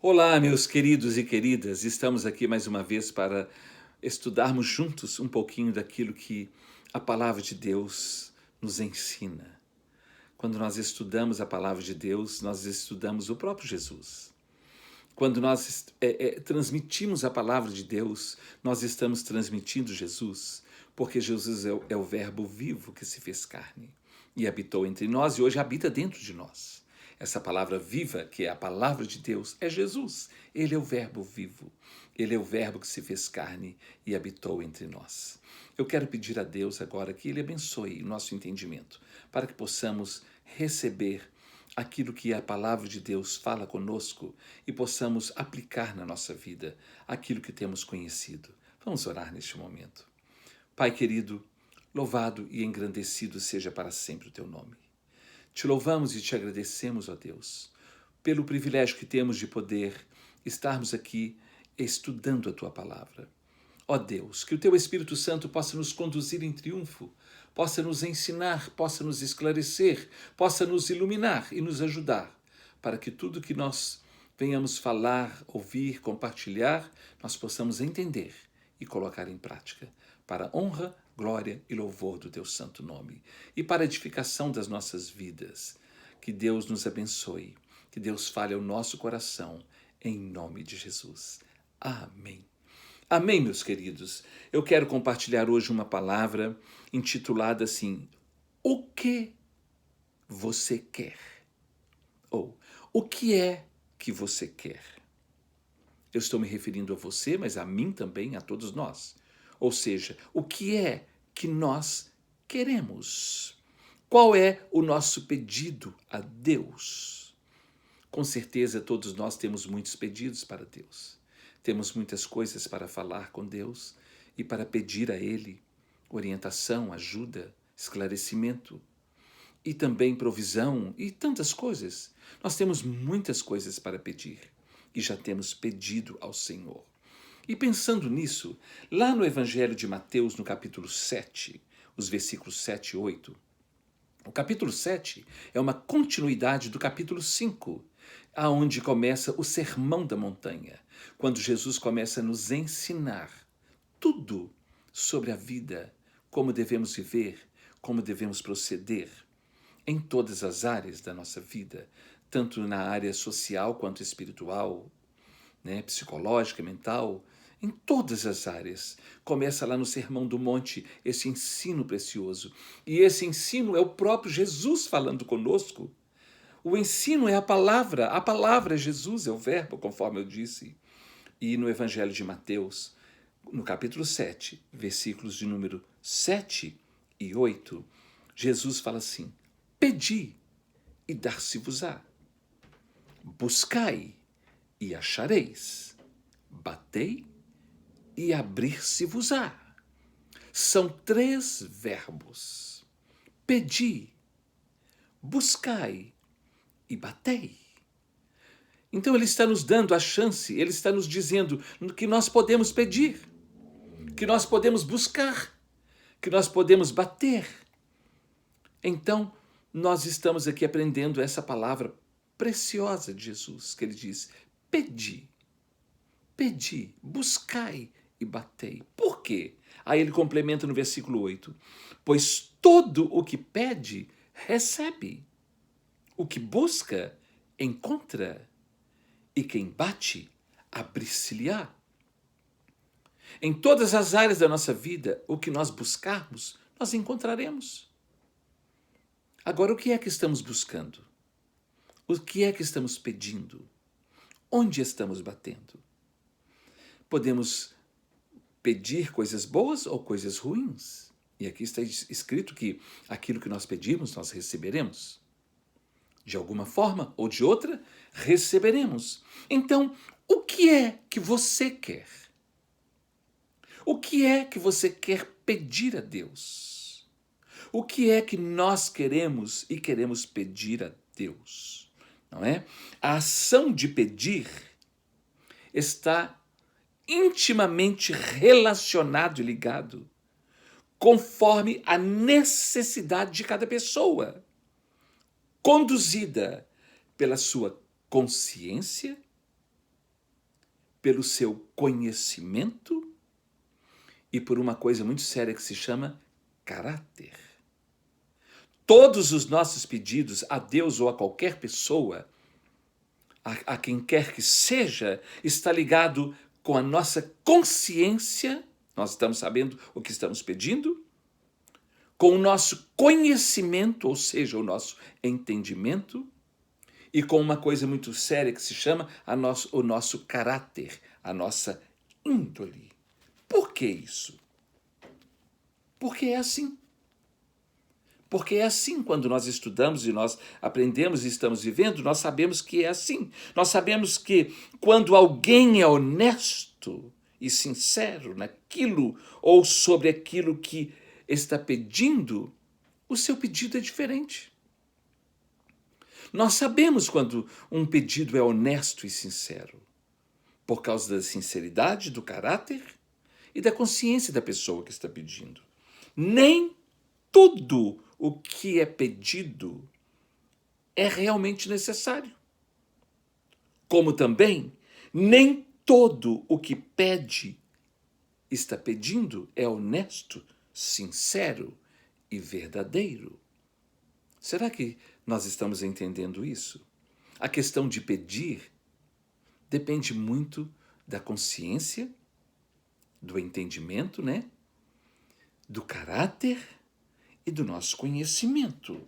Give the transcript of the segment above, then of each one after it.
Olá, meus queridos e queridas, estamos aqui mais uma vez para estudarmos juntos um pouquinho daquilo que a palavra de Deus nos ensina. Quando nós estudamos a palavra de Deus, nós estudamos o próprio Jesus. Quando nós transmitimos a palavra de Deus, nós estamos transmitindo Jesus, porque Jesus é o Verbo vivo que se fez carne e habitou entre nós e hoje habita dentro de nós. Essa palavra viva, que é a palavra de Deus, é Jesus. Ele é o Verbo vivo. Ele é o Verbo que se fez carne e habitou entre nós. Eu quero pedir a Deus agora que Ele abençoe o nosso entendimento, para que possamos receber aquilo que a palavra de Deus fala conosco e possamos aplicar na nossa vida aquilo que temos conhecido. Vamos orar neste momento. Pai querido, louvado e engrandecido seja para sempre o teu nome. Te louvamos e te agradecemos, ó Deus, pelo privilégio que temos de poder estarmos aqui estudando a tua palavra. Ó Deus, que o teu Espírito Santo possa nos conduzir em triunfo, possa nos ensinar, possa nos esclarecer, possa nos iluminar e nos ajudar, para que tudo que nós venhamos falar, ouvir, compartilhar, nós possamos entender e colocar em prática, para a honra, glória e louvor do teu santo nome e para a edificação das nossas vidas. Que Deus nos abençoe, que Deus fale ao nosso coração, em nome de Jesus. Amém. Amém, meus queridos. Eu quero compartilhar hoje uma palavra intitulada assim: O que você quer? Ou, o que é que você quer? Eu estou me referindo a você, mas a mim também, a todos nós. Ou seja, o que é que nós queremos? Qual é o nosso pedido a Deus? Com certeza, todos nós temos muitos pedidos para Deus. Temos muitas coisas para falar com Deus e para pedir a Ele orientação, ajuda, esclarecimento e também provisão e tantas coisas. Nós temos muitas coisas para pedir e já temos pedido ao Senhor. E pensando nisso, lá no Evangelho de Mateus, no capítulo 7, os versículos 7 e 8, o capítulo 7 é uma continuidade do capítulo 5, aonde começa o Sermão da Montanha, quando Jesus começa a nos ensinar tudo sobre a vida, como devemos viver, como devemos proceder em todas as áreas da nossa vida, tanto na área social quanto espiritual, psicológica, mental, em todas as áreas. Começa lá no Sermão do Monte esse ensino precioso. E esse ensino é o próprio Jesus falando conosco. O ensino é a palavra é Jesus, é o Verbo, conforme eu disse. E no Evangelho de Mateus, no capítulo 7, versículos de número 7 e 8, Jesus fala assim: Pedi e dar-se-vos-á. Buscai e achareis. Batei e abrir-se-vos-á. São 3 verbos. Pedi, buscai e batei. Então ele está nos dando a chance, ele está nos dizendo que nós podemos pedir, que nós podemos buscar, que nós podemos bater. Então, nós estamos aqui aprendendo essa palavra preciosa de Jesus, que ele diz: pedi, buscai e batei. Por quê? Aí ele complementa no versículo 8: Pois todo o que pede, recebe. O que busca, encontra. E quem bate, abrir-se-lhe-á. Em todas as áreas da nossa vida, o que nós buscarmos, nós encontraremos. Agora, o que é que estamos buscando? O que é que estamos pedindo? Onde estamos batendo? Podemos pedir coisas boas ou coisas ruins. E aqui está escrito que aquilo que nós pedimos, nós receberemos. De alguma forma ou de outra, receberemos. Então, o que é que você quer? O que é que você quer pedir a Deus? O que é que nós queremos e queremos pedir a Deus? Não é? A ação de pedir está intimamente relacionado e ligado conforme a necessidade de cada pessoa, conduzida pela sua consciência pelo seu conhecimento e por uma coisa muito séria que se chama caráter. Todos os nossos pedidos a Deus ou a qualquer pessoa, a quem quer que seja, está ligado com a nossa consciência, nós estamos sabendo o que estamos pedindo, com o nosso conhecimento, ou seja, o nosso entendimento, e com uma coisa muito séria que se chama o nosso caráter, a nossa índole. Por que isso? Porque é assim. Porque é assim quando nós estudamos e nós aprendemos e estamos vivendo, nós sabemos que é assim. Nós sabemos que quando alguém é honesto e sincero naquilo ou sobre aquilo que está pedindo, o seu pedido é diferente. Nós sabemos quando um pedido é honesto e sincero, por causa da sinceridade, do caráter e da consciência da pessoa que está pedindo. Nem tudo o que é pedido é realmente necessário. Como também, nem todo o que está pedindo é honesto, sincero e verdadeiro. Será que nós estamos entendendo isso? A questão de pedir depende muito da consciência, do entendimento, do caráter e do nosso conhecimento.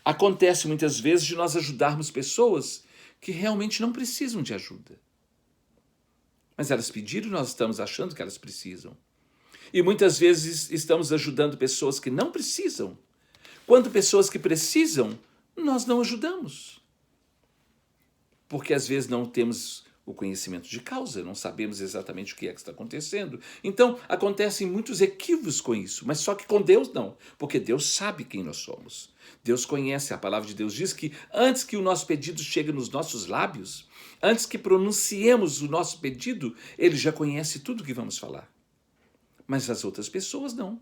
Acontece muitas vezes de nós ajudarmos pessoas que realmente não precisam de ajuda. Mas elas pediram e nós estamos achando que elas precisam. E muitas vezes estamos ajudando pessoas que não precisam. Quando pessoas que precisam, nós não ajudamos. Porque às vezes não temos o conhecimento de causa, não sabemos exatamente o que é que está acontecendo. Então, acontecem muitos equívocos com isso, mas só que com Deus não, porque Deus sabe quem nós somos. Deus conhece, a palavra de Deus diz que antes que o nosso pedido chegue nos nossos lábios, antes que pronunciemos o nosso pedido, Ele já conhece tudo o que vamos falar. Mas as outras pessoas não.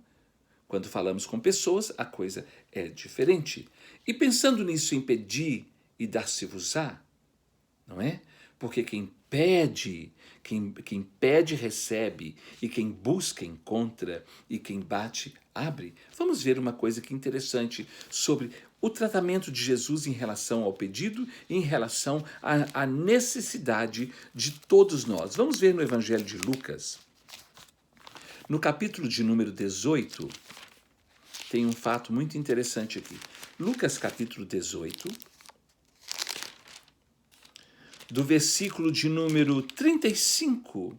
Quando falamos com pessoas, a coisa é diferente. E pensando nisso em pedir e dar-se-vos-á, não é? Porque quem pede recebe, e quem busca encontra, e quem bate abre. Vamos ver uma coisa que é interessante sobre o tratamento de Jesus em relação ao pedido e em relação à necessidade de todos nós. Vamos ver no Evangelho de Lucas, no capítulo de número 18, tem um fato muito interessante aqui. Lucas capítulo 18, do versículo de número 35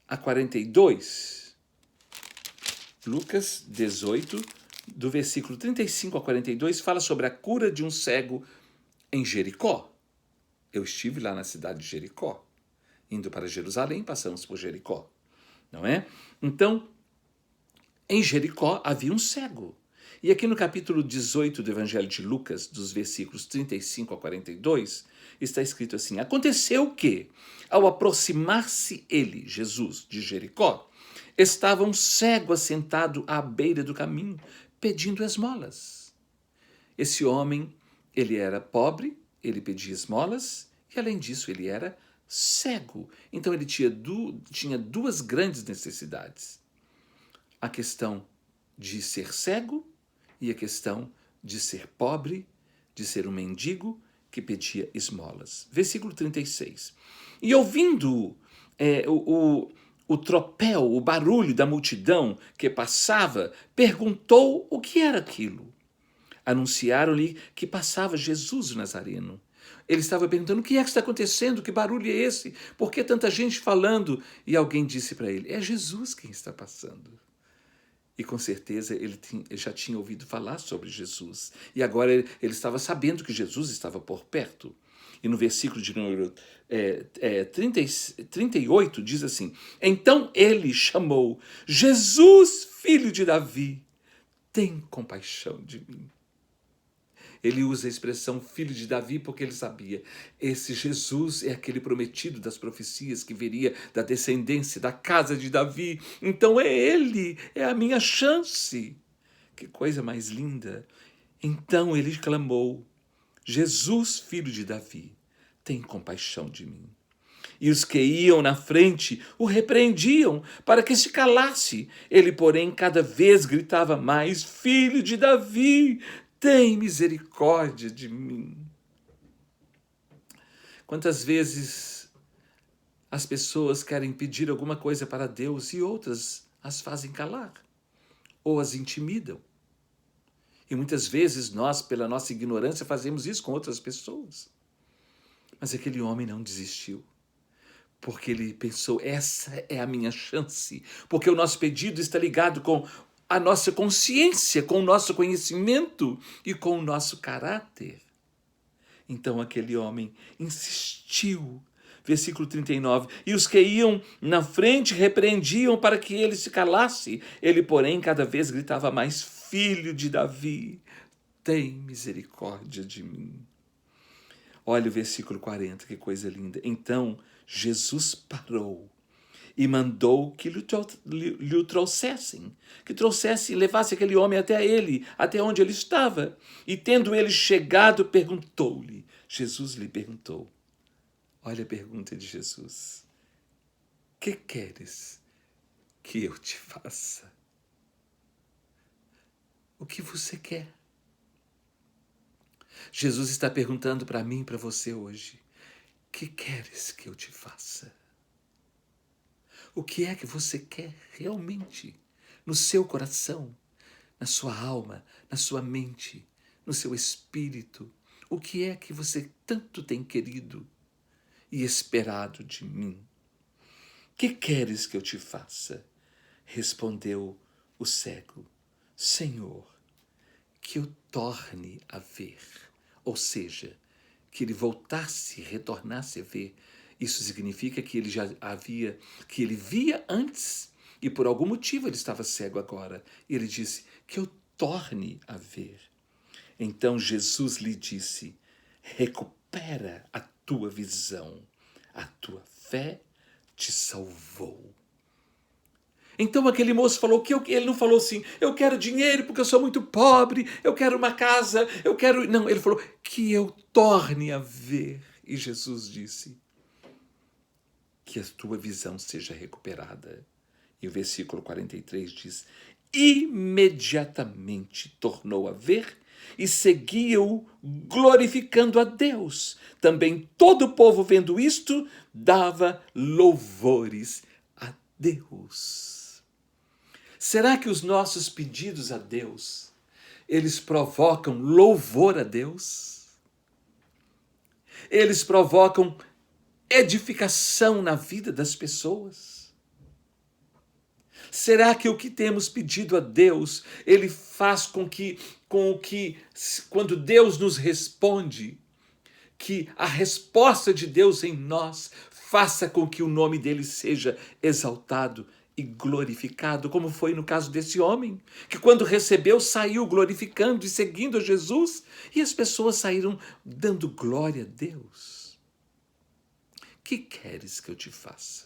a 42. Lucas 18, do versículo 35 a 42, fala sobre a cura de um cego em Jericó. Eu estive lá na cidade de Jericó. Indo para Jerusalém, passamos por Jericó. Não é? Então, em Jericó havia um cego. E aqui no capítulo 18 do Evangelho de Lucas, dos versículos 35 a 42, está escrito assim: aconteceu que, ao aproximar-se ele, Jesus, de Jericó, estava um cego assentado à beira do caminho, pedindo esmolas. Esse homem, ele era pobre, ele pedia esmolas, e além disso ele era cego. Então ele tinha duas grandes necessidades: a questão de ser cego e a questão de ser pobre, de ser um mendigo que pedia esmolas. Versículo 36. E ouvindo o tropel, o barulho da multidão que passava, perguntou o que era aquilo. Anunciaram-lhe que passava Jesus o Nazareno. Ele estava perguntando: o que é que está acontecendo? Que barulho é esse? Por que tanta gente falando? E alguém disse para ele: é Jesus quem está passando. E com certeza ele já tinha ouvido falar sobre Jesus. E agora ele estava sabendo que Jesus estava por perto. E no versículo de número 38 diz assim: então ele chamou: Jesus, filho de Davi, tem compaixão de mim. Ele usa a expressão filho de Davi porque ele sabia, esse Jesus é aquele prometido das profecias que viria da descendência, da casa de Davi. Então é ele, é a minha chance. Que coisa mais linda. Então ele clamou: Jesus, filho de Davi, tem compaixão de mim. E os que iam na frente o repreendiam para que se calasse. Ele, porém, cada vez gritava mais: Filho de Davi, tem misericórdia de mim. Quantas vezes as pessoas querem pedir alguma coisa para Deus e outras as fazem calar ou as intimidam. E muitas vezes nós, pela nossa ignorância, fazemos isso com outras pessoas. Mas aquele homem não desistiu, porque ele pensou: essa é a minha chance, porque o nosso pedido está ligado com a nossa consciência, com o nosso conhecimento e com o nosso caráter. Então aquele homem insistiu. Versículo 39, e os que iam na frente repreendiam para que ele se calasse. Ele, porém, cada vez gritava mais: Filho de Davi, tem misericórdia de mim. Olha o versículo 40, que coisa linda. Então Jesus parou e mandou que lhe trouxessem, levasse aquele homem até ele, até onde ele estava. E tendo ele chegado, perguntou-lhe, Jesus lhe perguntou, olha a pergunta de Jesus, que queres que eu te faça? O que você quer? Jesus está perguntando para mim e para você hoje, que queres que eu te faça? O que é que você quer realmente no seu coração, na sua alma, na sua mente, no seu espírito? O que é que você tanto tem querido e esperado de mim? Que queres que eu te faça? Respondeu o cego, Senhor, que eu torne a ver. Ou seja, que ele voltasse, retornasse a ver. Isso significa que ele já havia, que ele via antes e por algum motivo ele estava cego agora. E ele disse, que eu torne a ver. Então Jesus lhe disse, recupera a tua visão, a tua fé te salvou. Então aquele moço falou que ele não falou assim, eu quero dinheiro porque eu sou muito pobre, eu quero uma casa, eu quero... Não, ele falou que eu torne a ver. E Jesus disse que a tua visão seja recuperada. E o versículo 43 diz, imediatamente tornou a ver e seguia-o glorificando a Deus. Também todo o povo vendo isto, dava louvores a Deus. Será que os nossos pedidos a Deus, eles provocam louvor a Deus? Eles provocam edificação na vida das pessoas? Será que o que temos pedido a Deus, ele faz com que, quando Deus nos responde, que a resposta de Deus em nós faça com que o nome dele seja exaltado e glorificado, como foi no caso desse homem, que quando recebeu, saiu glorificando e seguindo a Jesus, e as pessoas saíram dando glória a Deus. Que queres que eu te faça?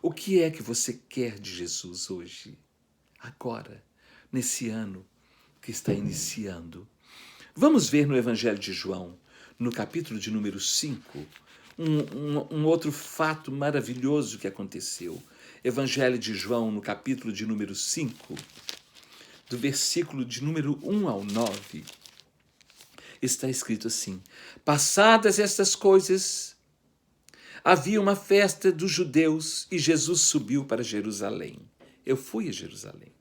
O que é que você quer de Jesus hoje, agora, nesse ano que está iniciando? Vamos ver no Evangelho de João, no capítulo de número 5, um outro fato maravilhoso que aconteceu. Evangelho de João, no capítulo de número 5, do versículo de número 1 ao 9, está escrito assim, passadas estas coisas, havia uma festa dos judeus e Jesus subiu para Jerusalém. Eu fui a Jerusalém.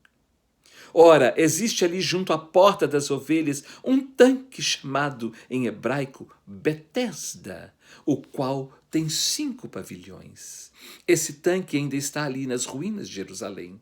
Ora, existe ali junto à porta das ovelhas um tanque chamado em hebraico Betesda, o qual tem 5 pavilhões. Esse tanque ainda está ali nas ruínas de Jerusalém,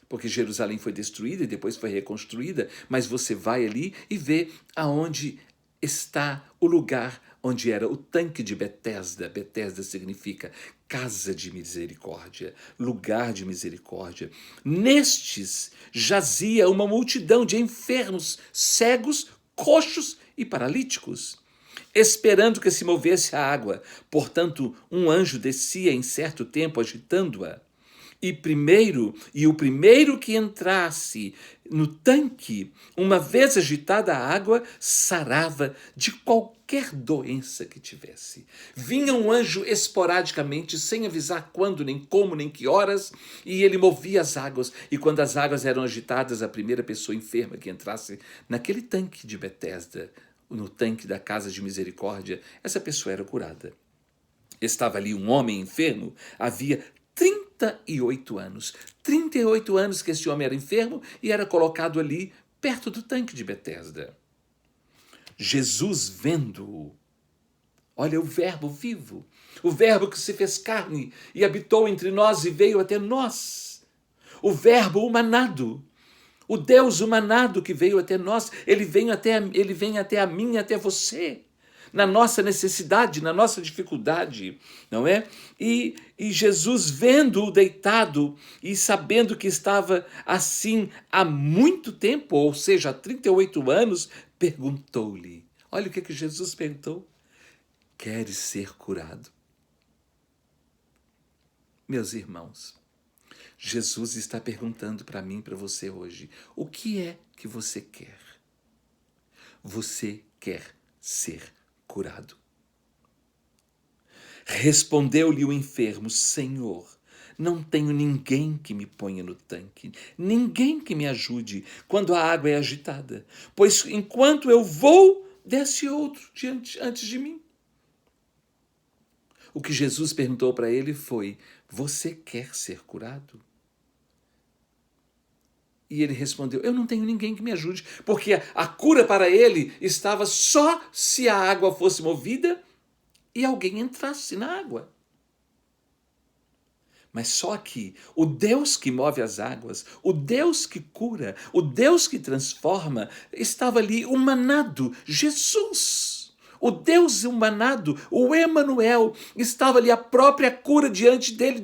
porque Jerusalém foi destruída e depois foi reconstruída, mas você vai ali e vê aonde está o lugar onde era o tanque de Betesda. Betesda significa casa de misericórdia, lugar de misericórdia. Nestes jazia uma multidão de enfermos, cegos, coxos e paralíticos, esperando que se movesse a água. Portanto, um anjo descia em certo tempo agitando-a. o primeiro que entrasse no tanque, uma vez agitada a água, sarava de qualquer doença que tivesse. Vinha um anjo esporadicamente, sem avisar quando, nem como, nem que horas, e ele movia as águas. E quando as águas eram agitadas, a primeira pessoa enferma que entrasse naquele tanque de Betesda, no tanque da Casa de Misericórdia, essa pessoa era curada. Estava ali um homem enfermo, havia 38 anos. 38 anos que esse homem era enfermo e era colocado ali perto do tanque de Betesda. Jesus vendo-o, olha o verbo vivo, o verbo que se fez carne e habitou entre nós e veio até nós. O verbo humanado, o Deus humanado que veio até nós, ele vem até a mim, até você, na nossa necessidade, na nossa dificuldade, não é? E Jesus, vendo-o deitado e sabendo que estava assim há muito tempo, ou seja, há 38 anos, perguntou-lhe. Olha o que Jesus perguntou. Queres ser curado? Meus irmãos, Jesus está perguntando para mim e para você hoje, o que é que você quer? Você quer ser curado? Respondeu-lhe o enfermo, Senhor, não tenho ninguém que me ponha no tanque, ninguém que me ajude quando a água é agitada, pois enquanto eu vou, desce outro antes de mim. O que Jesus perguntou para ele foi, você quer ser curado? E ele respondeu, eu não tenho ninguém que me ajude, porque a cura para ele estava só se a água fosse movida e alguém entrasse na água. Mas só que o Deus que move as águas, o Deus que cura, o Deus que transforma, estava ali humanado, Jesus. O Deus humanado, o Emanuel, estava ali a própria cura diante dele,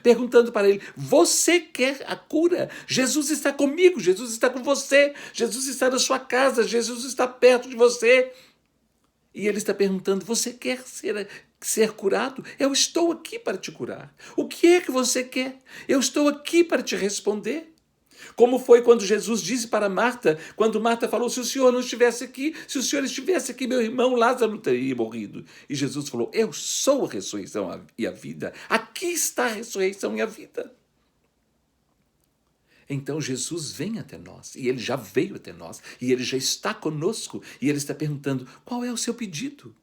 perguntando para ele, você quer a cura? Jesus está comigo, Jesus está com você, Jesus está na sua casa, Jesus está perto de você. E ele está perguntando, você quer ser curado? Eu estou aqui para te curar. O que é que você quer? Eu estou aqui para te responder. Como foi quando Jesus disse para Marta, quando Marta falou, se o Senhor não estivesse aqui, se o Senhor estivesse aqui, meu irmão Lázaro não teria morrido. E Jesus falou, eu sou a ressurreição e a vida. Aqui está a ressurreição e a vida. Então Jesus vem até nós, e ele já veio até nós, e ele já está conosco, e ele está perguntando, qual é o seu pedido?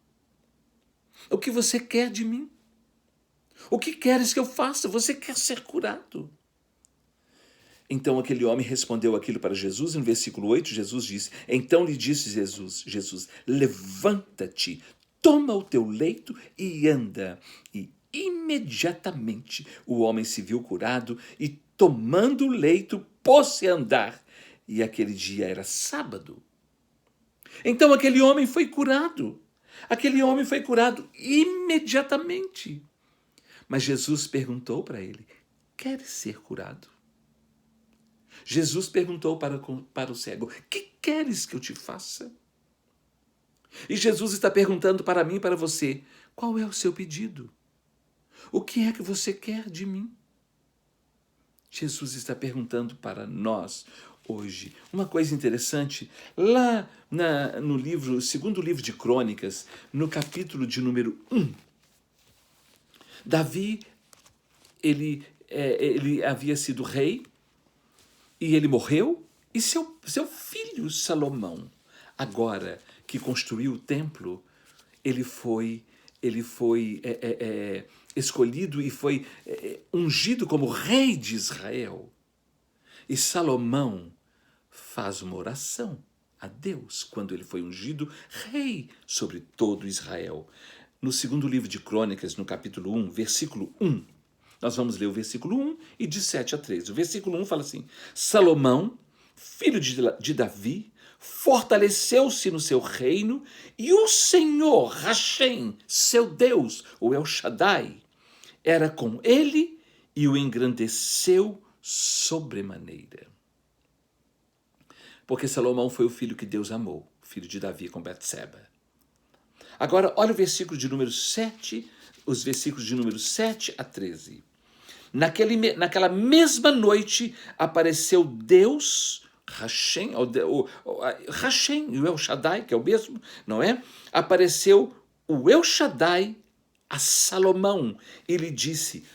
O que você quer de mim? O que queres que eu faça? Você quer ser curado? Então aquele homem respondeu aquilo para Jesus, e no versículo 8 Jesus disse, então lhe disse Jesus, levanta-te, toma o teu leito e anda. E imediatamente o homem se viu curado e tomando o leito pôs-se a andar. E aquele dia era sábado. Então aquele homem foi curado. Aquele homem foi curado imediatamente. Mas Jesus perguntou para ele, queres ser curado? Jesus perguntou para o cego, que queres que eu te faça? E Jesus está perguntando para mim e para você, qual é o seu pedido? O que é que você quer de mim? Jesus está perguntando para nós hoje. Uma coisa interessante, lá no livro, segundo livro de Crônicas, no capítulo de número 1, Davi, ele havia sido rei, e ele morreu, e seu filho Salomão, agora que construiu o templo, ele foi escolhido e foi ungido como rei de Israel. E Salomão faz uma oração a Deus quando ele foi ungido rei sobre todo Israel. No segundo livro de Crônicas, no capítulo 1, versículo 1, nós vamos ler o versículo 1 e de 7 a 13. O versículo 1 fala assim, Salomão, filho de Davi, fortaleceu-se no seu reino e o Senhor, Hashem, seu Deus, o El Shaddai, era com ele e o engrandeceu sobremaneira. Porque Salomão foi o filho que Deus amou, filho de Davi com Betseba. Agora, olha o versículo de número 7, os versículos de número 7 a 13. Naquela mesma noite apareceu Deus, Hashem, Hashem, o El Shaddai, que é o mesmo, não é? Apareceu o El Shaddai a Salomão e lhe disse: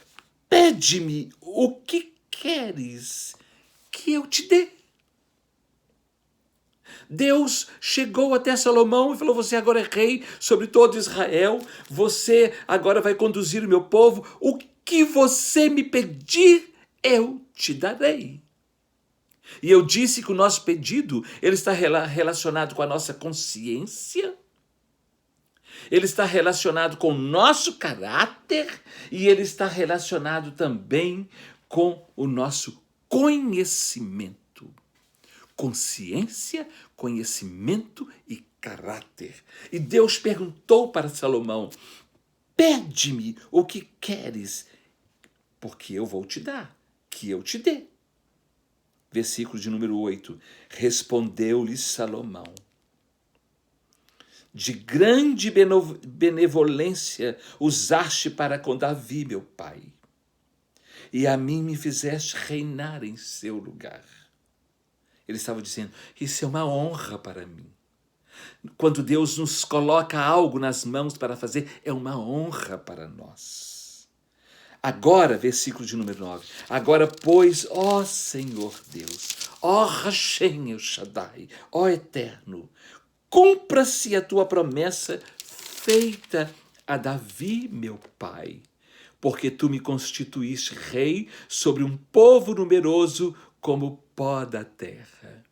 pede-me o que queres que eu te dê. Deus chegou até Salomão e falou: você agora é rei sobre todo Israel, você agora vai conduzir o meu povo, o que você me pedir, eu te darei. E eu disse que o nosso pedido, ele está relacionado com a nossa consciência, ele está relacionado com o nosso caráter e ele está relacionado também com o nosso conhecimento. Consciência, conhecimento e caráter. E Deus perguntou para Salomão: pede-me o que queres, porque eu vou te dar, que eu te dê. Versículo de número 8. Respondeu-lhe Salomão: de grande benevolência usaste para com Davi, meu pai, e a mim me fizeste reinar em seu lugar. Ele estava dizendo: isso é uma honra para mim. Quando Deus nos coloca algo nas mãos para fazer, é uma honra para nós. Agora, versículo de número 9. Agora, pois, ó Senhor Deus, ó Hashem El Shaddai, ó Eterno, cumpra-se a tua promessa feita a Davi, meu pai, porque tu me constituíste rei sobre um povo numeroso como o pó da terra.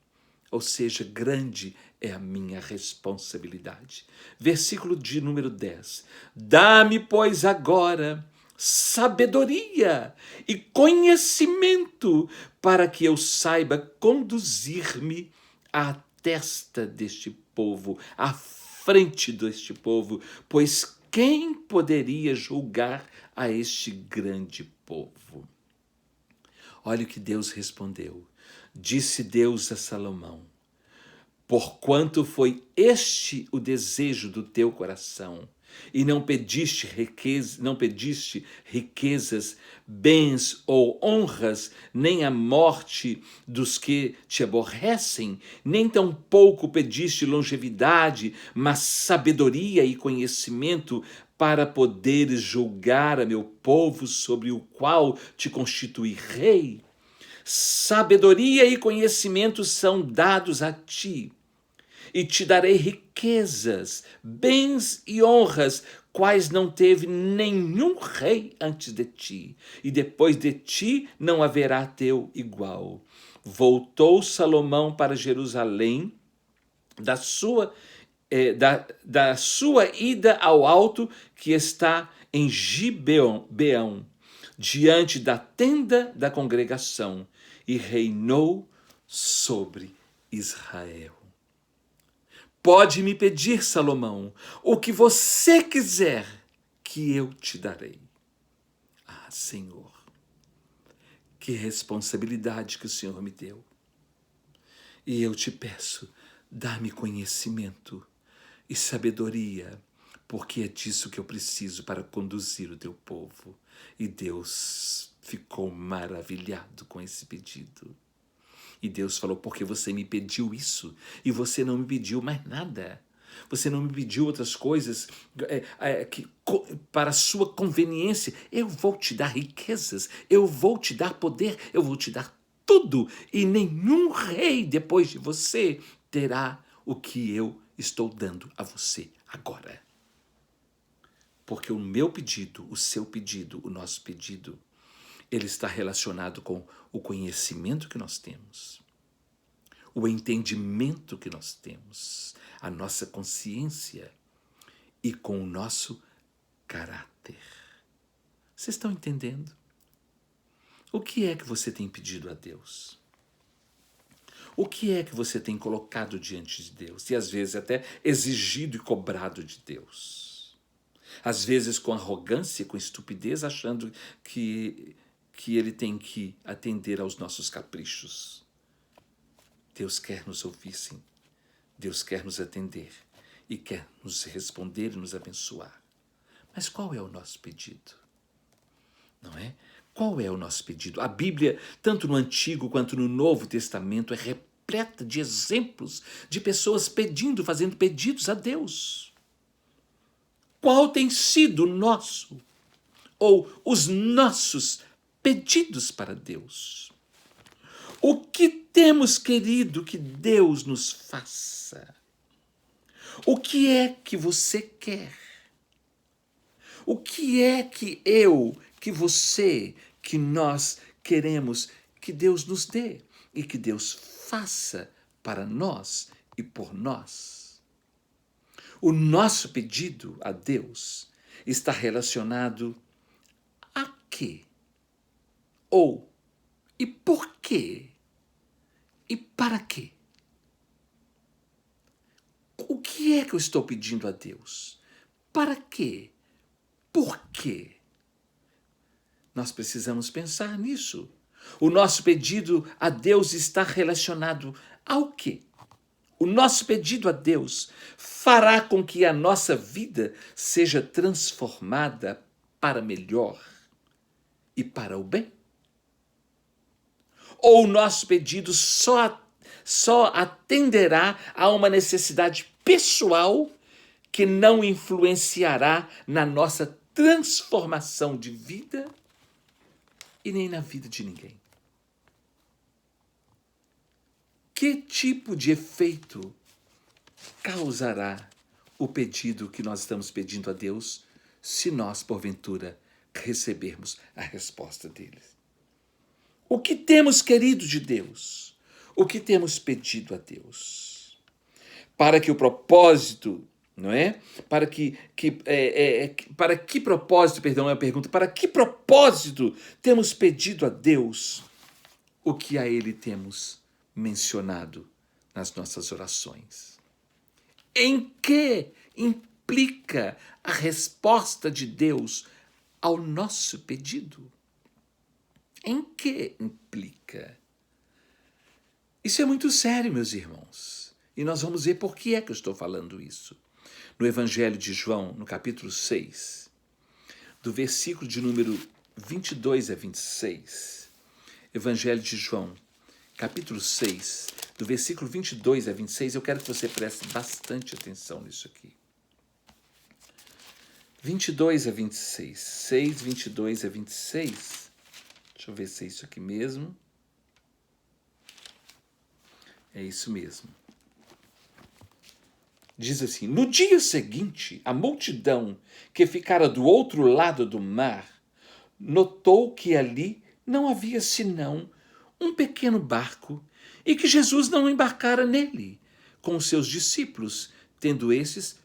Ou seja, grande é a minha responsabilidade. Versículo de número 10. Dá-me, pois, agora sabedoria e conhecimento para que eu saiba conduzir-me à testa deste povo, à frente deste povo, pois quem poderia julgar a este grande povo? Olha o que Deus respondeu. Disse Deus a Salomão: porquanto foi este o desejo do teu coração, e não pediste riquezas, bens ou honras, nem a morte dos que te aborrecem, nem tampouco pediste longevidade, mas sabedoria e conhecimento para poderes julgar a meu povo sobre o qual te constituí rei. Sabedoria e conhecimento são dados a ti, e te darei riquezas, bens e honras, quais não teve nenhum rei antes de ti, e depois de ti não haverá teu igual. Voltou Salomão para Jerusalém, da sua ida ao alto que está em Gibeão, diante da tenda da congregação, e reinou sobre Israel. Pode me pedir, Salomão, o que você quiser, que eu te darei. Ah, Senhor, que responsabilidade que o Senhor me deu. E eu te peço, dá-me conhecimento e sabedoria, porque é disso que eu preciso para conduzir o teu povo. E Deus ficou maravilhado com esse pedido. E Deus falou: porque você me pediu isso e você não me pediu mais nada. Você não me pediu outras coisas para a sua conveniência. Eu vou te dar riquezas, eu vou te dar poder, eu vou te dar tudo. E nenhum rei depois de você terá o que eu estou dando a você agora. Porque o meu pedido, o seu pedido, o nosso pedido, ele está relacionado com o conhecimento que nós temos, o entendimento que nós temos, a nossa consciência e com o nosso caráter. Vocês estão entendendo? O que é que você tem pedido a Deus? O que é que você tem colocado diante de Deus? E às vezes até exigido e cobrado de Deus. Às vezes com arrogância, com estupidez, achando que ele tem que atender aos nossos caprichos. Deus quer nos ouvir, sim. Deus quer nos atender e quer nos responder e nos abençoar. Mas qual é o nosso pedido? não é? Qual é o nosso pedido? A Bíblia, tanto no Antigo quanto no Novo Testamento, é repleta de exemplos de pessoas pedindo, fazendo pedidos a Deus. Qual tem sido o nosso ou os nossos pedidos para Deus? O que temos querido que Deus nos faça? O que é que você quer? O que é que que você, que nós queremos que Deus nos dê e que Deus faça para nós e por nós? O nosso pedido a Deus está relacionado a quê? Ou e por quê? E para quê? O que é que eu estou pedindo a Deus? Para quê? Por quê? Nós precisamos pensar nisso. O nosso pedido a Deus está relacionado ao quê? O nosso pedido a Deus fará com que a nossa vida seja transformada para melhor e para o bem? Ou o nosso pedido só atenderá a uma necessidade pessoal que não influenciará na nossa transformação de vida e nem na vida de ninguém? Que tipo de efeito causará o pedido que nós estamos pedindo a Deus se nós, porventura, recebermos a resposta dele? O que temos querido de Deus? O que temos pedido a Deus? Para que o propósito, não é? Para que propósito, perdão, é a pergunta, para que propósito temos pedido a Deus o que a Ele temos mencionado nas nossas orações? Em que implica a resposta de Deus ao nosso pedido? Em que implica? Isso é muito sério, meus irmãos. E nós vamos ver por que é que eu estou falando isso. No Evangelho de João, no capítulo 6, do versículo de número 22 a 26. Evangelho de João, capítulo 6, do versículo 22 a 26, eu quero que você preste bastante atenção nisso aqui. 22 a 26, 6, 22 a 26. Deixa eu ver se é isso aqui mesmo. É isso mesmo. Diz assim: no dia seguinte, a multidão que ficara do outro lado do mar notou que ali não havia senão um pequeno barco e que Jesus não embarcara nele com os seus discípulos, tendo esses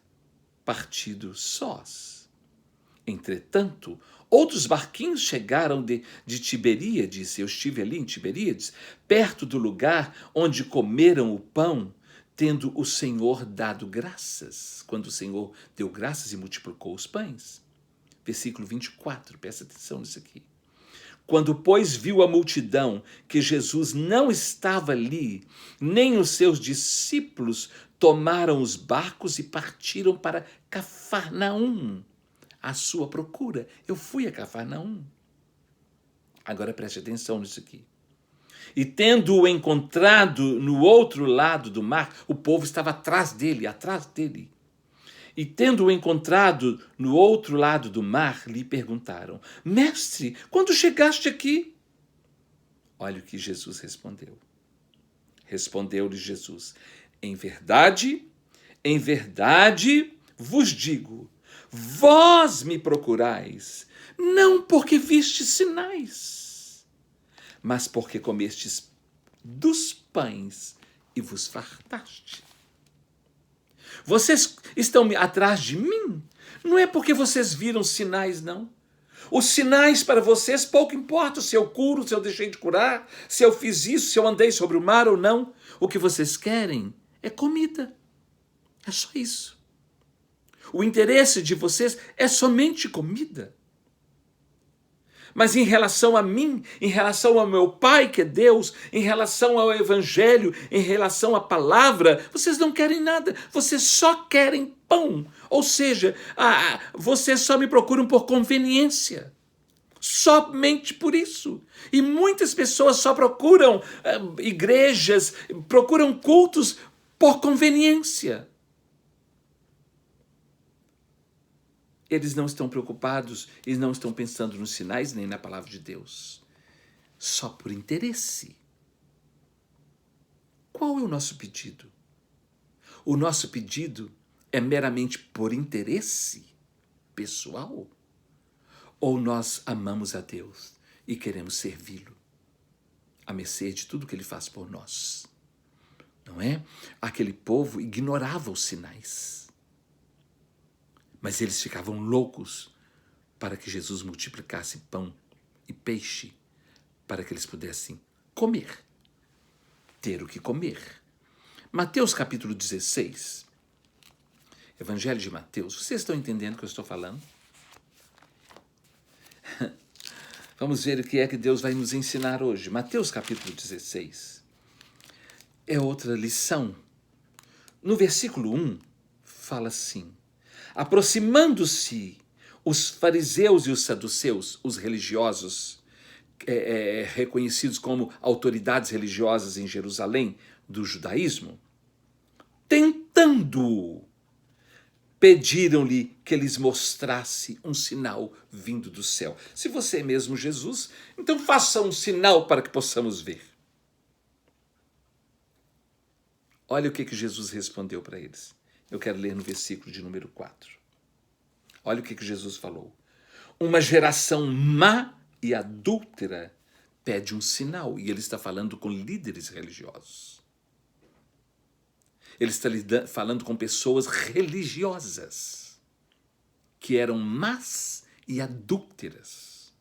partido sós. Entretanto, outros barquinhos chegaram de Tiberíades, eu estive ali em Tiberíades, perto do lugar onde comeram o pão, tendo o Senhor dado graças, quando o Senhor deu graças e multiplicou os pães. Versículo 24, presta atenção nisso aqui. Quando, pois, viu a multidão que Jesus não estava ali, nem os seus discípulos, tomaram os barcos e partiram para Cafarnaum, à sua procura. Eu fui a Cafarnaum. Agora preste atenção nisso aqui. E tendo-o encontrado no outro lado do mar, o povo estava atrás dele. E tendo-o encontrado no outro lado do mar, lhe perguntaram: Mestre, quando chegaste aqui? Olha o que Jesus respondeu. Respondeu-lhe Jesus: em verdade vos digo, vós me procurais, não porque vistes sinais, mas porque comestes dos pães e vos fartaste. Vocês estão atrás de mim? Não é porque vocês viram sinais, não. Os sinais para vocês pouco importa se eu curo, se eu deixei de curar, se eu fiz isso, se eu andei sobre o mar ou não. O que vocês querem é comida. É só isso. O interesse de vocês é somente comida. Mas em relação a mim, em relação ao meu Pai, que é Deus, em relação ao Evangelho, em relação à palavra, vocês não querem nada. Vocês só querem pão. Ou seja, vocês só me procuram por conveniência. somente por isso. E muitas pessoas só procuram igrejas, procuram cultos por conveniência. Eles não estão preocupados, eles não estão pensando nos sinais nem na palavra de Deus. Só por interesse. Qual é o nosso pedido? O nosso pedido é meramente por interesse pessoal? Ou nós amamos a Deus e queremos servi-lo, à mercê de tudo que ele faz por nós? Não é? Aquele povo ignorava os sinais. Mas eles ficavam loucos para que Jesus multiplicasse pão e peixe, para que eles pudessem comer, ter o que comer. Mateus capítulo 16, Evangelho de Mateus, vocês estão entendendo o que eu estou falando? Vamos ver o que é que Deus vai nos ensinar hoje. Mateus capítulo 16 é outra lição. No versículo 1, fala assim: aproximando-se os fariseus e os saduceus, os religiosos, reconhecidos como autoridades religiosas em Jerusalém, do judaísmo, tentando, pediram-lhe que lhes mostrasse um sinal vindo do céu. Se você é mesmo Jesus, então faça um sinal para que possamos ver. Olha o que Jesus respondeu para eles. Eu quero ler no versículo de número 4. Olha o que Jesus falou. Uma geração má e adúltera pede um sinal. E ele está falando com líderes religiosos. Ele está falando com pessoas religiosas que eram más e adúlteras.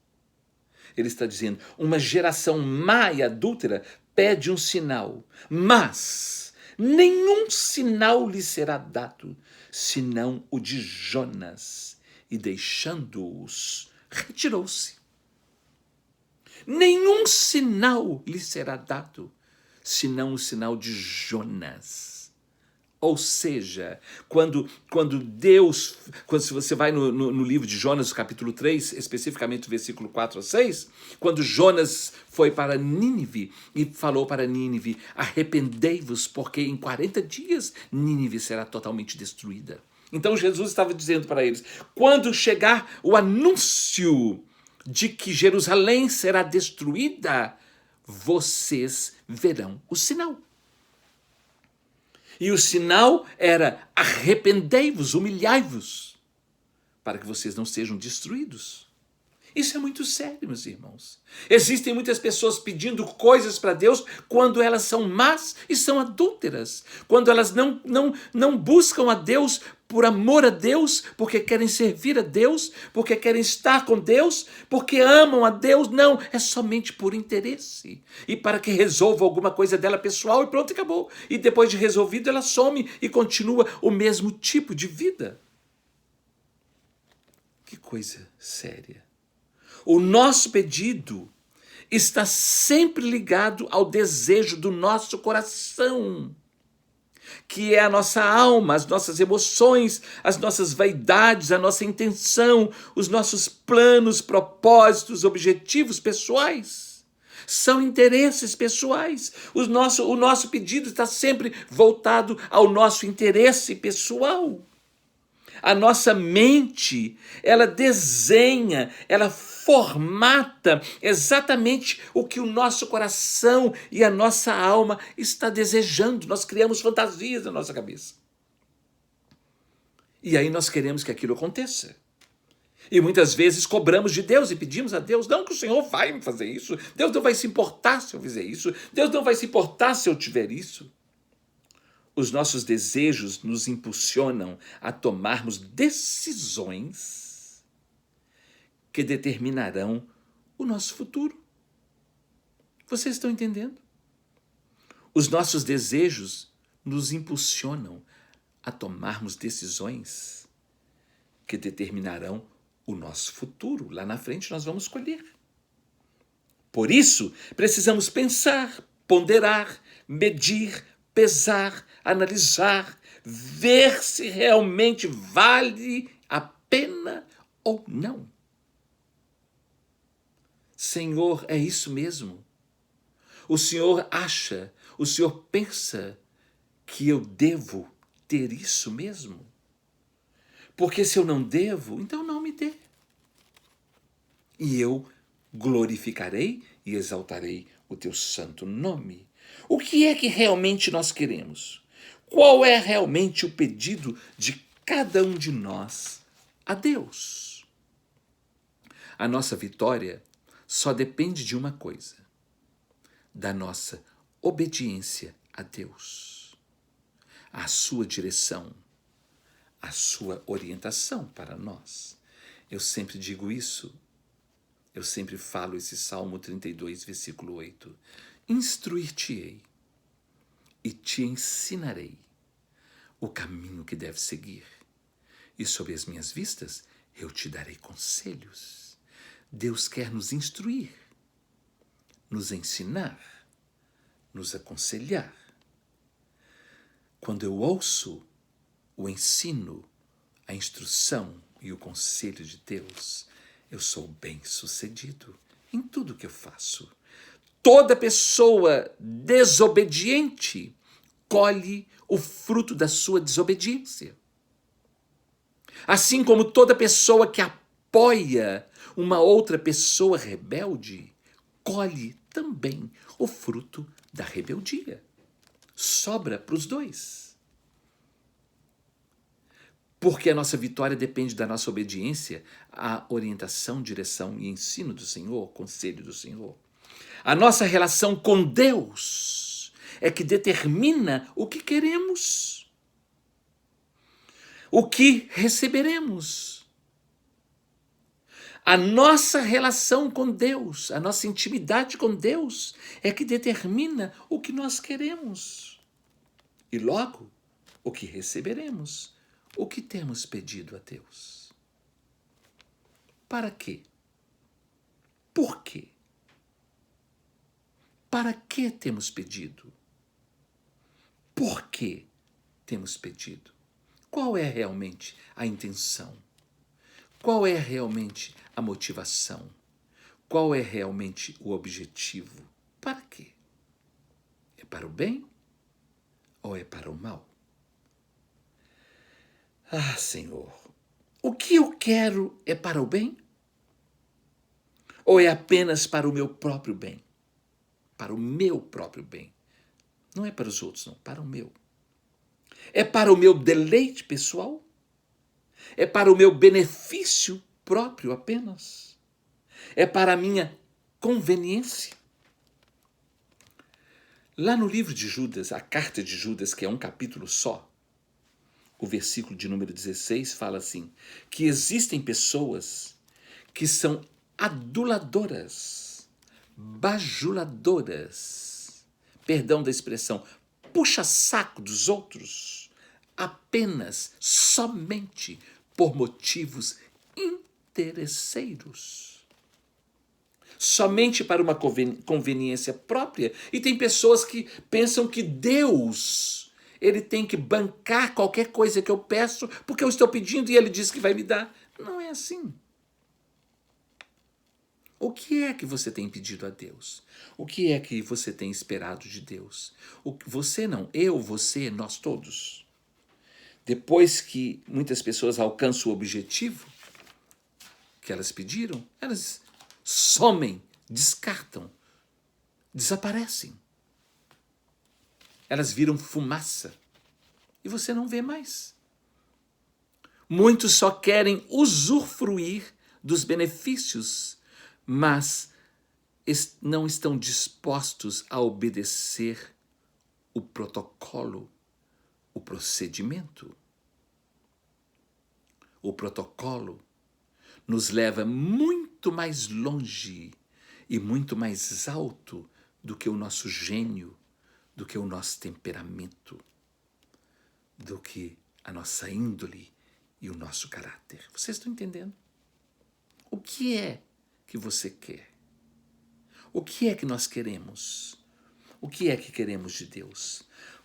Ele está dizendo, uma geração má e adúltera pede um sinal, mas nenhum sinal lhe será dado, senão o de Jonas. E deixando-os, retirou-se. Nenhum sinal lhe será dado, senão o sinal de Jonas. Ou seja, quando se você vai no livro de Jonas, capítulo 3, especificamente o versículo 4 a 6, quando Jonas foi para Nínive e falou para Nínive, arrependei-vos, porque em 40 dias Nínive será totalmente destruída. Então Jesus estava dizendo para eles, quando chegar o anúncio de que Jerusalém será destruída, vocês verão o sinal. E o sinal era, arrependei-vos, humilhai-vos, para que vocês não sejam destruídos. Isso é muito sério, meus irmãos. Existem muitas pessoas pedindo coisas para Deus quando elas são más e são adúlteras. Quando elas não buscam a Deus por amor a Deus, porque querem servir a Deus, porque querem estar com Deus, porque amam a Deus. Não, é somente por interesse. E para que resolva alguma coisa dela pessoal e pronto, acabou. E depois de resolvido, ela some e continua o mesmo tipo de vida. Que coisa séria. O nosso pedido está sempre ligado ao desejo do nosso coração, que é a nossa alma, as nossas emoções, as nossas vaidades, a nossa intenção, os nossos planos, propósitos, objetivos pessoais. São interesses pessoais. O nosso pedido está sempre voltado ao nosso interesse pessoal. A nossa mente, ela desenha, ela formata exatamente o que o nosso coração e a nossa alma está desejando. Nós criamos fantasias na nossa cabeça. E aí nós queremos que aquilo aconteça. E muitas vezes cobramos de Deus e pedimos a Deus, não que o Senhor vai me fazer isso, Deus não vai se importar se eu fizer isso, Deus não vai se importar se eu tiver isso. Os nossos desejos nos impulsionam a tomarmos decisões que determinarão o nosso futuro. Vocês estão entendendo? Os nossos desejos nos impulsionam a tomarmos decisões que determinarão o nosso futuro. Lá na frente nós vamos escolher. Por isso, precisamos pensar, ponderar, medir, pesar, analisar, ver se realmente vale a pena ou não. Senhor, é isso mesmo? O Senhor acha, o Senhor pensa que eu devo ter isso mesmo? Porque se eu não devo, então não me dê. E eu glorificarei e exaltarei o teu santo nome. O que é que realmente nós queremos? Qual é realmente o pedido de cada um de nós a Deus? A nossa vitória só depende de uma coisa: da nossa obediência a Deus, a sua direção, a sua orientação para nós. Eu sempre digo isso, eu sempre falo esse Salmo 32, versículo 8. Instruir-te-ei e te ensinarei o caminho que deves seguir, e sob as minhas vistas eu te darei conselhos. Deus quer nos instruir, nos ensinar, nos aconselhar. Quando eu ouço o ensino, a instrução e o conselho de Deus, eu sou bem-sucedido em tudo que eu faço. Toda pessoa desobediente colhe o fruto da sua desobediência. Assim como toda pessoa que apoia uma outra pessoa rebelde colhe também o fruto da rebeldia. Sobra para os dois. Porque a nossa vitória depende da nossa obediência à orientação, direção e ensino do Senhor, conselho do Senhor. A nossa relação com Deus é que determina o que queremos, o que receberemos. A nossa relação com Deus, a nossa intimidade com Deus é que determina o que nós queremos e logo o que receberemos, o que temos pedido a Deus. Para quê? Por quê? Para que temos pedido? Por que temos pedido? Qual é realmente a intenção? Qual é realmente a motivação? Qual é realmente o objetivo? Para quê? É para o bem ou é para o mal? Ah, Senhor, o que eu quero é para o bem? Ou é apenas para o meu próprio bem? Para o meu próprio bem. Não é para os outros, não, para o meu. É para o meu deleite pessoal? É para o meu benefício próprio apenas? É para a minha conveniência? Lá no livro de Judas, a carta de Judas, que é um capítulo só, o versículo de número 16 fala assim, que existem pessoas que são aduladoras, bajuladoras, perdão da expressão, puxa-saco dos outros, apenas, somente por motivos interesseiros. Somente para uma conveniência própria. E tem pessoas que pensam que Deus, ele tem que bancar qualquer coisa que eu peço, porque eu estou pedindo e ele diz que vai me dar. Não é assim. O que é que você tem pedido a Deus? O que é que você tem esperado de Deus? Você não, eu, você, nós todos. Depois que muitas pessoas alcançam o objetivo que elas pediram, elas somem, descartam, desaparecem. Elas viram fumaça e você não vê mais. Muitos só querem usufruir dos benefícios, mas não estão dispostos a obedecer o protocolo, o procedimento. O protocolo nos leva muito mais longe e muito mais alto do que o nosso gênio, do que o nosso temperamento, do que a nossa índole e o nosso caráter. Vocês estão entendendo? O que é que você quer? O que é que nós queremos? O que é que queremos de Deus?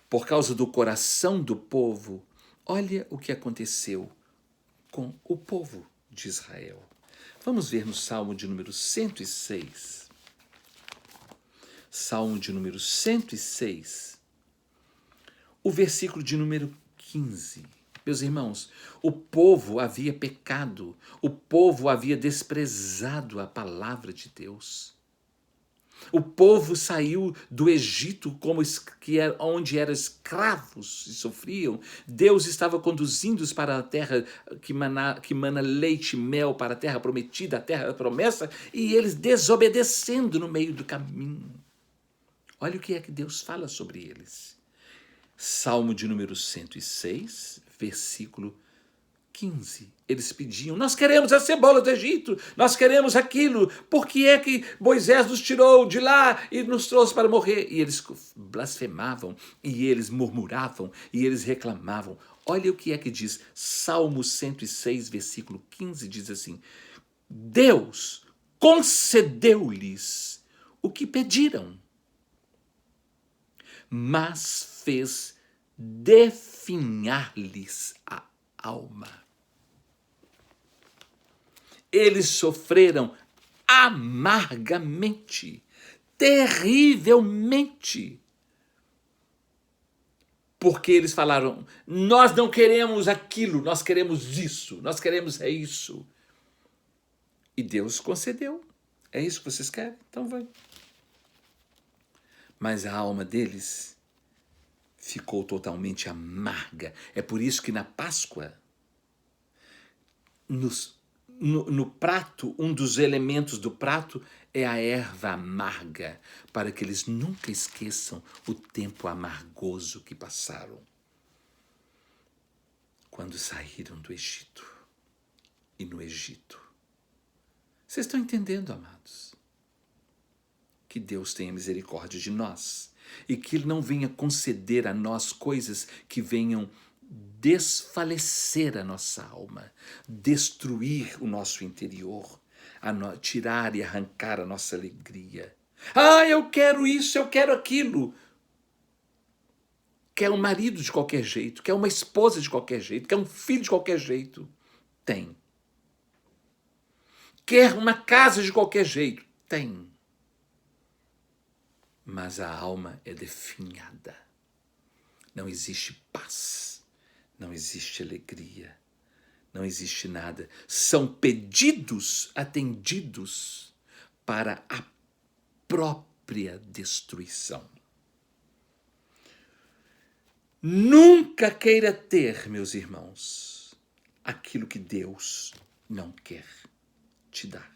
Por causa do coração do povo, olha o que aconteceu com o povo de Israel. Vamos ver no Salmo de número 106. Salmo de número 106, o versículo de número 15. Meus irmãos, o povo havia pecado, o povo havia desprezado a palavra de Deus. O povo saiu do Egito, onde eram escravos e sofriam. Deus estava conduzindo-os para a terra que mana leite e mel, para a terra prometida, a terra da promessa, e eles desobedecendo no meio do caminho. Olha o que é que Deus fala sobre eles. Salmo de número 106, versículo 15. Eles pediam: nós queremos a cebola do Egito, nós queremos aquilo. Por que é que Moisés nos tirou de lá e nos trouxe para morrer? E eles blasfemavam, e eles murmuravam, e eles reclamavam. Olha o que é que diz Salmo 106, versículo 15, diz assim: Deus concedeu-lhes o que pediram, mas fez definhar-lhes a alma. Eles sofreram amargamente, terrivelmente, porque eles falaram: nós não queremos aquilo, nós queremos isso, nós queremos isso. E Deus concedeu. É isso que vocês querem? Então vai. Mas a alma deles ficou totalmente amarga. É por isso que na Páscoa, no prato, um dos elementos do prato é a erva amarga, para que eles nunca esqueçam o tempo amargoso que passaram quando saíram do Egito e no Egito. Vocês estão entendendo, amados? Que Deus tenha misericórdia de nós e que Ele não venha conceder a nós coisas que venham desfalecer a nossa alma, destruir o nosso interior, tirar e arrancar a nossa alegria. Eu quero isso, eu quero aquilo. Quer um marido de qualquer jeito, quer uma esposa de qualquer jeito, quer um filho de qualquer jeito. Tem. Quer uma casa de qualquer jeito. Tem. Mas a alma é definhada. Não existe paz. Não existe alegria, não existe nada. São pedidos atendidos para a própria destruição. Nunca queira ter, meus irmãos, aquilo que Deus não quer te dar.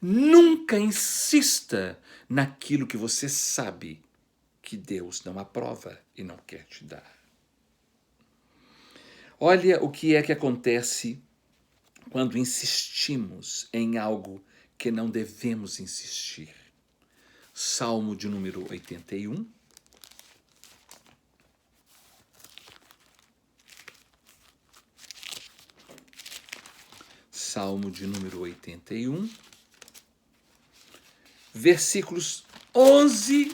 Nunca insista naquilo que você sabe que Deus não aprova e não quer te dar. Olha o que é que acontece quando insistimos em algo que não devemos insistir. Salmo de número 81. Salmo de número 81. Versículos 11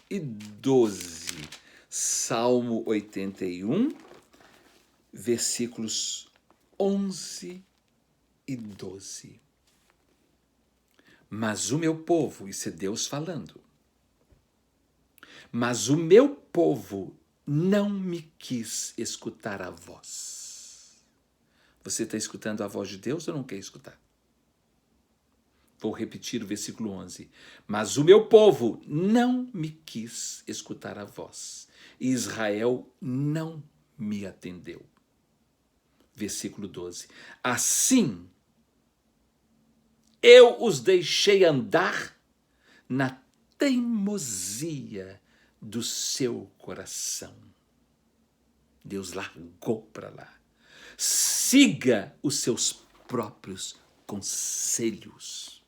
e 12. Salmo 81. Versículos 11 e 12. Mas o meu povo, isso é Deus falando, mas o meu povo não me quis escutar a voz. Você está escutando a voz de Deus ou não quer escutar? Vou repetir o versículo 11. Mas o meu povo não me quis escutar a voz. E Israel não me atendeu. Versículo 12. Assim, eu os deixei andar na teimosia do seu coração. Deus largou para lá. Siga os seus próprios conselhos,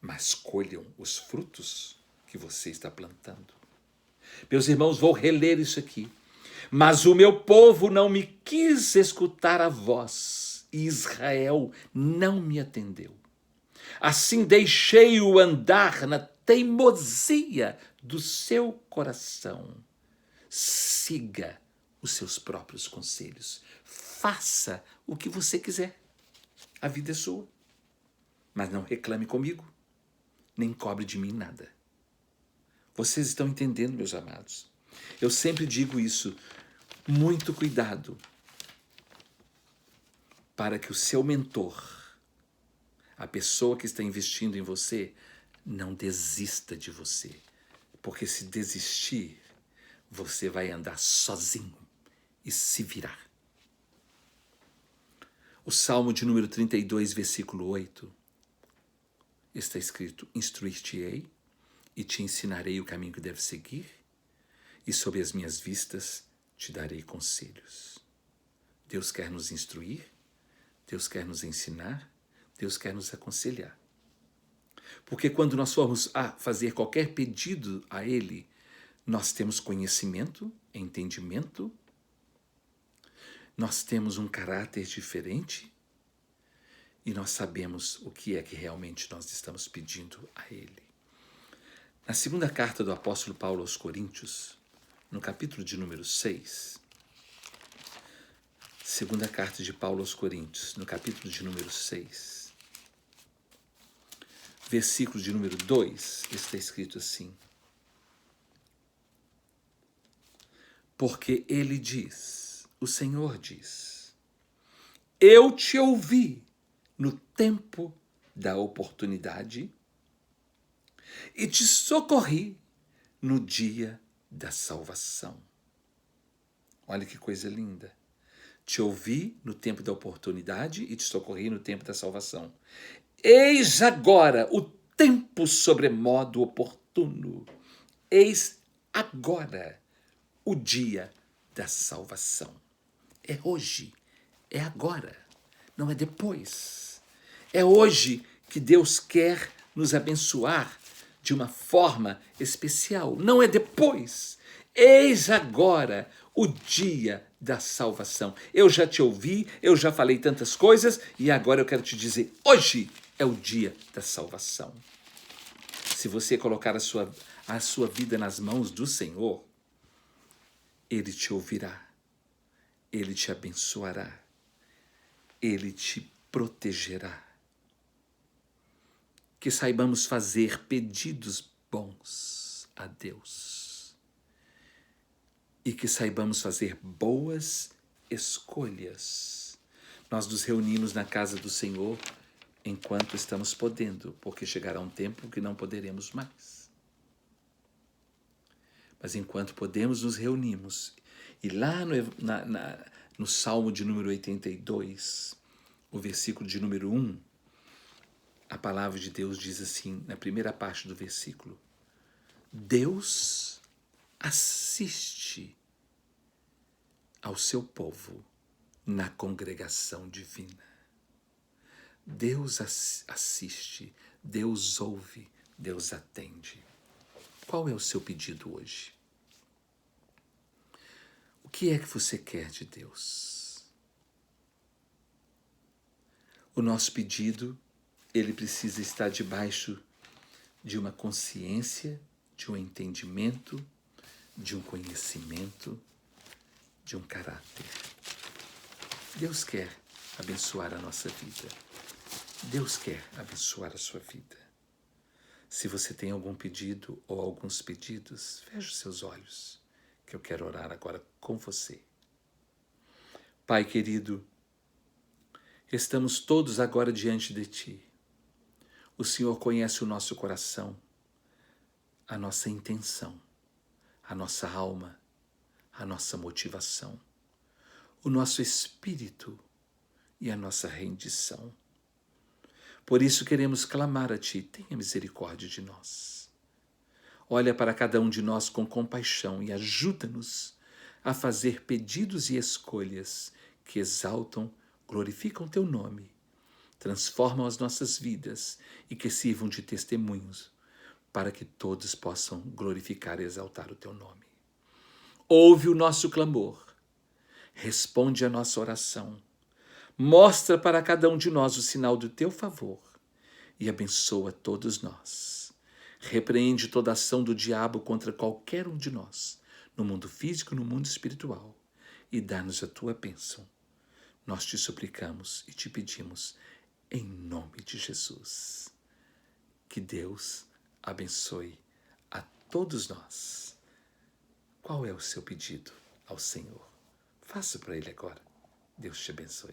mas colham os frutos que você está plantando. Meus irmãos, vou reler isso aqui. Mas o meu povo não me quis escutar a voz, e Israel não me atendeu. Assim deixei-o andar na teimosia do seu coração. Siga os seus próprios conselhos. Faça o que você quiser. A vida é sua. Mas não reclame comigo, nem cobre de mim nada. Vocês estão entendendo, meus amados? Eu sempre digo isso. Muito cuidado para que o seu mentor, a pessoa que está investindo em você, não desista de você. Porque se desistir, você vai andar sozinho e se virar. O Salmo de número 32, versículo 8, está escrito: instruir-te-ei e te ensinarei o caminho que deves seguir, e sob as minhas vistas te darei conselhos. Deus quer nos instruir, Deus quer nos ensinar, Deus quer nos aconselhar. Porque quando nós formos a fazer qualquer pedido a Ele, nós temos conhecimento, entendimento, nós temos um caráter diferente e nós sabemos o que é que realmente nós estamos pedindo a Ele. Na segunda carta do apóstolo Paulo aos Coríntios, no capítulo de número 6, segunda carta de Paulo aos Coríntios, no capítulo de número 6, versículo de número 2, está escrito assim: porque ele diz, o Senhor diz, eu te ouvi no tempo da oportunidade e te socorri no dia da salvação. Olha que coisa linda. Te ouvi no tempo da oportunidade e te socorri no tempo da salvação. Eis agora o tempo sobremodo oportuno. Eis agora o dia da salvação. É hoje, é agora, não é depois. É hoje que Deus quer nos abençoar de uma forma especial, não é depois. Eis agora o dia da salvação. Eu já te ouvi, eu já falei tantas coisas e agora eu quero te dizer, hoje é o dia da salvação. Se você colocar a sua vida nas mãos do Senhor, Ele te ouvirá, Ele te abençoará, Ele te protegerá. Que saibamos fazer pedidos bons a Deus e que saibamos fazer boas escolhas. Nós nos reunimos na casa do Senhor enquanto estamos podendo, porque chegará um tempo que não poderemos mais. Mas enquanto podemos, nos reunimos. E lá no Salmo de número 82, o versículo de número 1, a palavra de Deus diz assim, na primeira parte do versículo: Deus assiste ao seu povo na congregação divina. Deus assiste, Deus ouve, Deus atende. Qual é o seu pedido hoje? O que é que você quer de Deus? O nosso pedido, ele precisa estar debaixo de uma consciência, de um entendimento, de um conhecimento, de um caráter. Deus quer abençoar a nossa vida. Deus quer abençoar a sua vida. Se você tem algum pedido ou alguns pedidos, feche os seus olhos, que eu quero orar agora com você. Pai querido, estamos todos agora diante de Ti. O Senhor conhece o nosso coração, a nossa intenção, a nossa alma, a nossa motivação, o nosso espírito e a nossa rendição. Por isso queremos clamar a Ti, tenha misericórdia de nós. Olha para cada um de nós com compaixão e ajuda-nos a fazer pedidos e escolhas que exaltam, glorificam Teu nome, transformam as nossas vidas e que sirvam de testemunhos para que todos possam glorificar e exaltar o Teu nome. Ouve o nosso clamor, responde a nossa oração, mostra para cada um de nós o sinal do Teu favor e abençoa todos nós. Repreende toda ação do diabo contra qualquer um de nós, no mundo físico e no mundo espiritual, e dá-nos a tua bênção. Nós te suplicamos e te pedimos em nome de Jesus. Que Deus abençoe a todos nós. Qual é o seu pedido ao Senhor? Faça para Ele agora. Deus te abençoe.